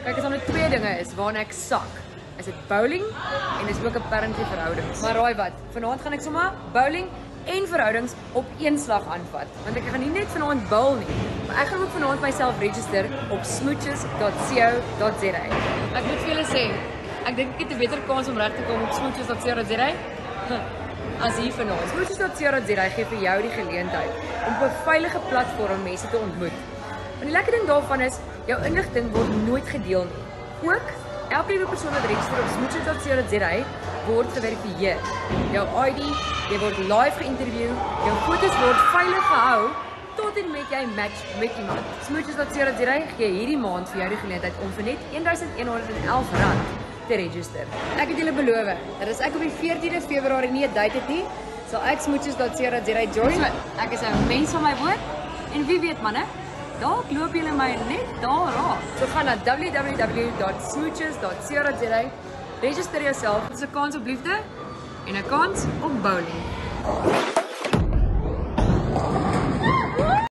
Kyk, as daar net twee dinge is waarna ek sak, is dit bowling en is ook apparently verhoudings. Maar raai wat, vanaand gaan ek sommer bowling en verhoudings op een slag aanvat. Want ek gaan nie net vanaand bowl nie, maar ek gaan ook vanaand myself register op smooches.co.za. Ek moet vir julle sê, ek dink ek het 'n beter kans om reg te kom op smooches.co.za as hier vanaand. Smooches.co.za gee vir jou die geleentheid om op 'n veilige platform mense te ontmoet. En die lekker ding daarvan is, jou inligting word nooit gedeel nie. Ook, elke liewe persoon wat register op smooches.co.za word geverifieer. Jou ID, jy word live geïnterview, jou foto's word veilig gehou, tot en met jy match met iemand. Smooches.co.za gee hierdie maand vir jou die geleentheid om vir net R1111 te register. Ek het julle beloof, dat as ek op die 14de Februarie nie 'n date het nie, sal ek smooches.co.za join. So, ek is 'n mens van my woord, en wie weet manne, dalk loop julle my net daar raak. So gaan na www.smooches.co.za, register jouself. Dit is 'n kans op liefde en 'n kans op bowling.